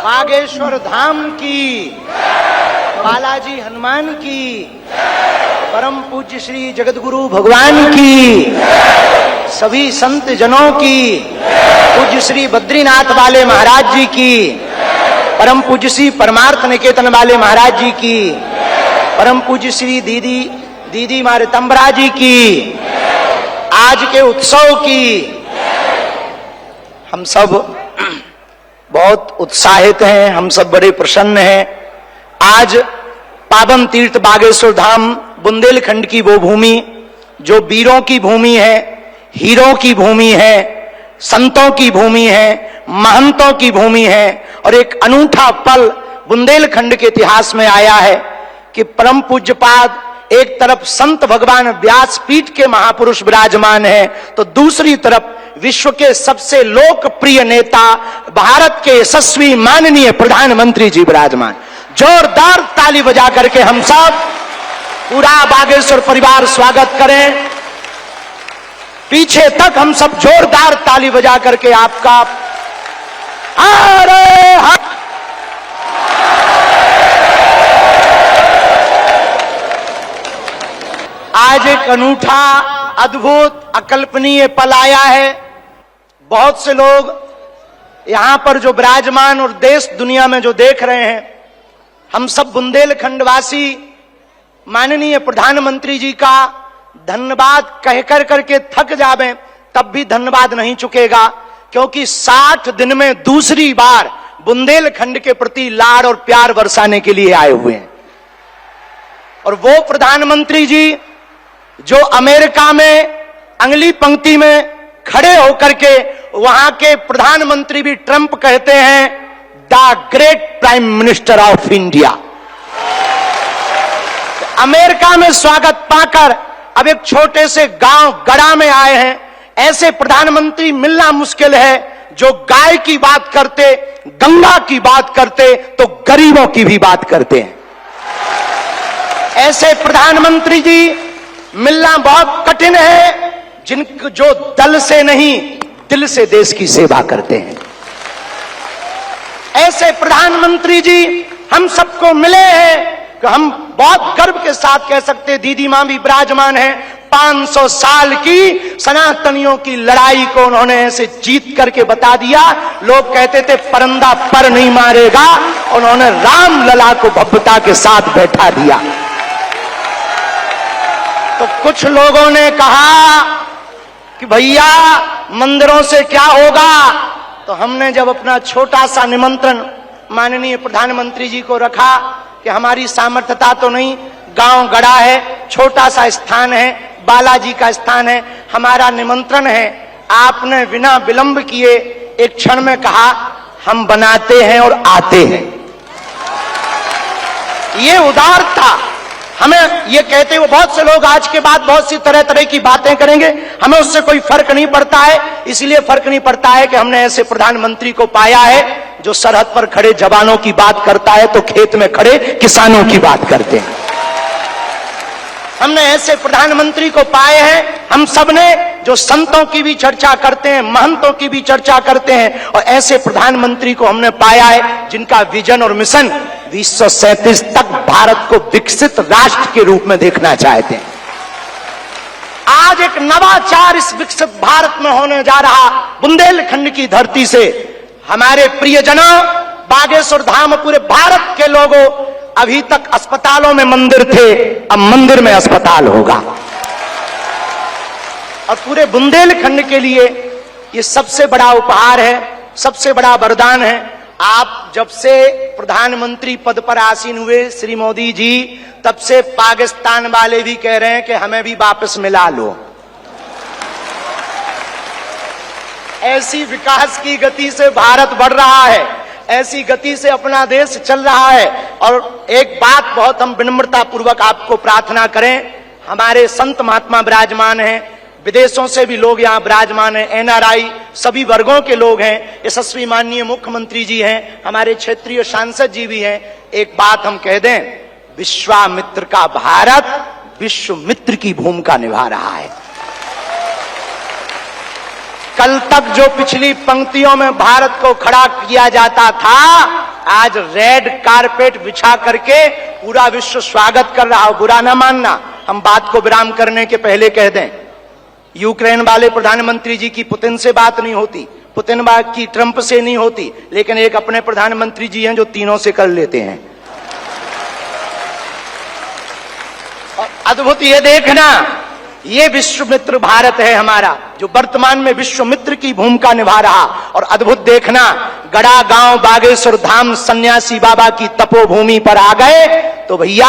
बागेश्वर धाम की, बालाजी हनुमान की, परम पूज्य श्री जगतगुरु भगवान की, सभी संत जनों की, पूज्य श्री बद्रीनाथ वाले महाराज जी की, परम पूज्य श्री परमार्थ निकेतन वाले महाराज जी की, परम पूज्य श्री दीदी मारितंबरा जी की, आज के उत्सव की। हम सब बहुत उत्साहित हैं, हम सब बड़े प्रसन्न हैं। आज पावन तीर्थ बागेश्वर धाम बुंदेलखंड की वो भूमि जो वीरों की भूमि है, हीरों की भूमि है, संतों की भूमि है, महंतों की भूमि है। और एक अनूठा पल बुंदेलखंड के इतिहास में आया है कि परम पूज्यपाद एक तरफ संत भगवान व्यासपीठ के महापुरुष विराजमान है, तो दूसरी तरफ विश्व के सबसे लोकप्रिय नेता भारत के यशस्वी माननीय प्रधानमंत्री जी विराजमान। जोरदार ताली बजा करके हम सब पूरा बागेश्वर परिवार स्वागत करें। पीछे तक हम सब जोरदार ताली बजा करके आपका आज एक अनूठा, अद्भुत, अकल्पनीय पल आया है। बहुत से लोग यहां पर जो विराजमान और देश दुनिया में जो देख रहे हैं, हम सब बुंदेलखंड वासी माननीय प्रधानमंत्री जी का धन्यवाद कहकर करके थक जावें तब भी धन्यवाद नहीं चुकेगा, क्योंकि 60 दिन में दूसरी बार बुंदेलखंड के प्रति लाड़ और प्यार बरसाने के लिए आए हुए हैं। और वो प्रधानमंत्री जी जो अमेरिका में अगली पंक्ति में खड़े होकर के वहां के प्रधानमंत्री भी ट्रंप कहते हैं the great prime minister of India. America में स्वागत पाकर अब एक छोटे से गांव गड़ा में आए हैं। ऐसे प्रधानमंत्री मिलना मुश्किल है जो गाय की बात करते, गंगा की बात करते तो गरीबों की भी बात करते हैं। ऐसे प्रधानमंत्री जी मिलना बहुत कठिन है जो दल से नहीं दिल से देश की सेवा करते हैं। ऐसे प्रधानमंत्री जी हम सबको मिले हैं कि हम बहुत गर्व के साथ कह सकते हैं, दीदी मां भी विराजमान है, 500 साल की सनातनियों की लड़ाई को उन्होंने ऐसे जीत करके बता दिया। लोग कहते थे परिंदा पर नहीं मारेगा, उन्होंने राम लला को भव्यता के साथ बैठा दिया। तो कुछ लोगों ने कहा कि भैया मंदिरों से क्या होगा, तो हमने जब अपना छोटा सा निमंत्रण माननीय प्रधानमंत्री जी को रखा कि हमारी सामर्थ्यता तो नहीं, गांव गड़ा है, छोटा सा स्थान है, बालाजी का स्थान है, हमारा निमंत्रण है, आपने बिना विलंब किए एक क्षण में कहा हम बनाते हैं और आते हैं। ये उदारता हमें ये कहते हुए बहुत से लोग आज के बाद बहुत सी तरह तरह की बातें करेंगे, हमें उससे कोई फर्क नहीं पड़ता है। इसलिए फर्क नहीं पड़ता है कि हमने ऐसे प्रधानमंत्री को पाया है जो सरहद पर खड़े जवानों की बात करता है तो खेत में खड़े किसानों की बात करते हैं। हमने ऐसे प्रधानमंत्री को पाए हैं हम सबने जो संतों की भी चर्चा करते हैं, महंतों की भी चर्चा करते हैं, और ऐसे प्रधानमंत्री को हमने पाया है जिनका विजन और मिशन 2037 तक भारत को विकसित राष्ट्र के रूप में देखना चाहते हैं। आज एक नवाचार इस विकसित भारत में होने जा रहा। बुंदेलखंड की धरती से हमारे प्रियजनों, बागेश्वर धाम, पूरे भारत के लोगों, अभी तक अस्पतालों में मंदिर थे, अब मंदिर में अस्पताल होगा। और पूरे बुंदेलखंड के लिए ये सबसे बड़ा उपहार है, सबसे बड़ा वरदान है। आप जब से प्रधानमंत्री पद पर आसीन हुए श्री मोदी जी, तब से पाकिस्तान वाले भी कह रहे हैं कि हमें भी वापस मिला लो। ऐसी विकास की गति से भारत बढ़ रहा है, ऐसी गति से अपना देश चल रहा है। और एक बात बहुत हम विनम्रता पूर्वक आपको प्रार्थना करें, हमारे संत महात्मा विराजमान हैं, विदेशों से भी लोग यहाँ विराजमान हैं, एनआरआई सभी वर्गों के लोग हैं, यशस्वी माननीय मुख्यमंत्री जी हैं, हमारे क्षेत्रीय सांसद जी भी हैं। एक बात हम कह दें, विश्वामित्र का भारत विश्व मित्र की भूमिका निभा रहा है। कल तक जो पिछली पंक्तियों में भारत को खड़ा किया जाता था, आज रेड कारपेट बिछा करके पूरा विश्व स्वागत कर रहा हो। बुरा ना मानना, हम बात को विराम करने के पहले कह दें, यूक्रेन वाले प्रधानमंत्री जी की पुतिन से बात नहीं होती, पुतिन की ट्रंप से नहीं होती, लेकिन एक अपने प्रधानमंत्री जी हैं जो तीनों से कर लेते हैं। और अद्भुत ये देखना, ये विश्व मित्र भारत है हमारा, जो वर्तमान में विश्व मित्र की भूमिका निभा रहा। और अद्भुत देखना, गड़ा गांव बागेश्वर धाम सन्यासी बाबा की तपोभूमि पर आ गए तो भैया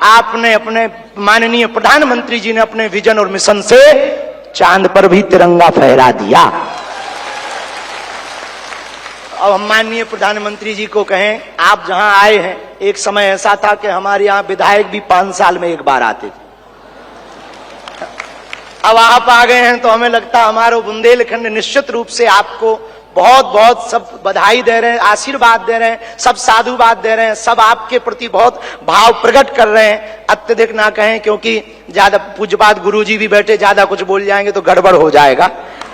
आपने अपने माननीय प्रधानमंत्री जी ने अपने विजन और मिशन से चांद पर भी तिरंगा फहरा दिया। अब हम माननीय प्रधानमंत्री जी को कहें, आप जहां आए हैं, एक समय ऐसा था कि हमारे यहां विधायक भी 5 साल में एक बार आते थे। अब आप आ गए हैं तो हमें लगता है हमारा बुंदेलखंड निश्चित रूप से आपको बहुत बहुत सब बधाई दे रहे हैं, आशीर्वाद दे रहे हैं, सब साधुवाद दे रहे हैं, सब आपके प्रति बहुत भाव प्रकट कर रहे हैं। अत्यधिक ना कहें, क्योंकि ज्यादा पूज्यपाद गुरुजी भी बैठे, ज्यादा कुछ बोल जाएंगे तो गड़बड़ हो जाएगा।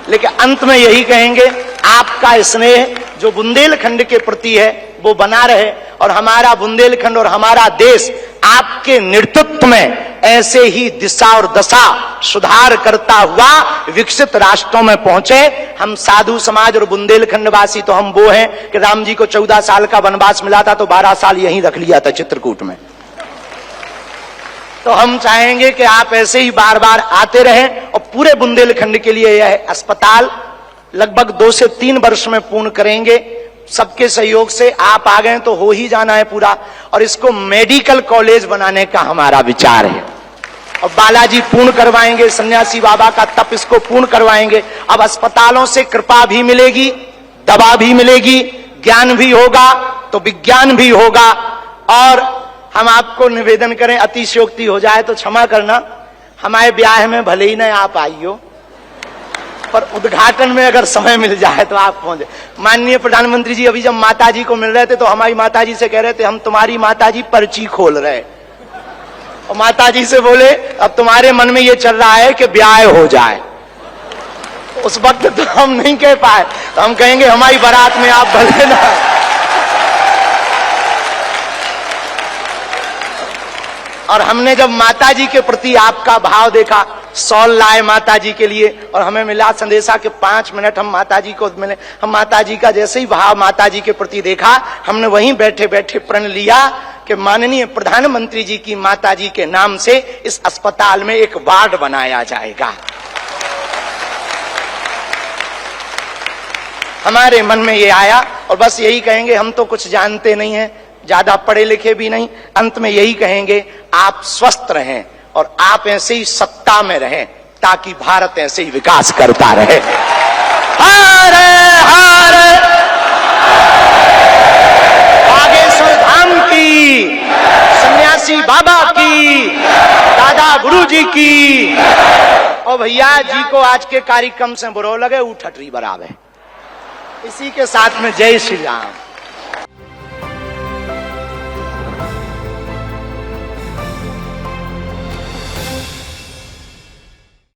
लेकिन अंत में यही कहेंगे, आपका स्नेह जो बुंदेलखंड के प्रति है वो बना रहे, और हमारा बुंदेलखंड और हमारा देश आपके नेतृत्व में ऐसे ही दिशा और दशा सुधार करता हुआ विकसित राष्ट्रों में पहुंचे। हम साधु समाज और बुंदेलखंड वासी तो हम वो हैं कि राम जी को 14 साल का वनवास मिला था तो 12 साल यहीं रख लिया था चित्रकूट में। तो हम चाहेंगे कि आप ऐसे ही बार बार आते रहें, और पूरे बुंदेलखंड के लिए यह अस्पताल लगभग 2 से 3 वर्ष में पूर्ण करेंगे। सबके सहयोग से आप आ गए तो हो ही जाना है पूरा, और इसको मेडिकल कॉलेज बनाने का हमारा विचार है। और बालाजी पूर्ण करवाएंगे, सन्यासी बाबा का तप इसको पूर्ण करवाएंगे। अब अस्पतालों से कृपा भी मिलेगी, दवा भी मिलेगी, ज्ञान भी होगा तो विज्ञान भी होगा। और हम आपको निवेदन करें, अतिशयोक्ति हो जाए तो क्षमा करना, हमारे ब्याह में भले ही न आप आइयो, पर उद्घाटन में अगर समय मिल जाए तो आप पहुंचे। माननीय प्रधानमंत्री जी अभी जब माताजी को मिल रहे थे तो हमारी माताजी से कह रहे थे, हम तुम्हारी माताजी पर्ची खोल रहे, और माताजी से बोले अब तुम्हारे मन में ये चल रहा है कि ब्याह हो जाए। उस वक्त तो हम नहीं कह पाए, तो हम कहेंगे हमारी बारात में आप भले ना। और हमने जब माताजी के प्रति आपका भाव देखा, सॉल लाए माताजी के लिए, और हमें मिला संदेशा के 5 मिनट हम माताजी को मिले। हम माताजी का जैसे ही भाव माताजी के प्रति देखा, हमने वहीं बैठे बैठे प्रण लिया कि माननीय प्रधानमंत्री जी की माताजी के नाम से इस अस्पताल में एक वार्ड बनाया जाएगा। हमारे मन में ये आया, और बस यही कहेंगे, हम तो कुछ जानते नहीं हैं, ज्यादा पढ़े लिखे भी नहीं, अंत में यही कहेंगे, आप स्वस्थ रहें और आप ऐसे ही सत्ता में रहें ताकि भारत ऐसे ही विकास करता रहे। हरे हरे बागेश्वर धाम की, सन्यासी बाबा की, दादा गुरु जी की, और भैया जी को आज के कार्यक्रम से बुरो लगे, उठटरी बराबर। इसी के साथ में जय श्री राम।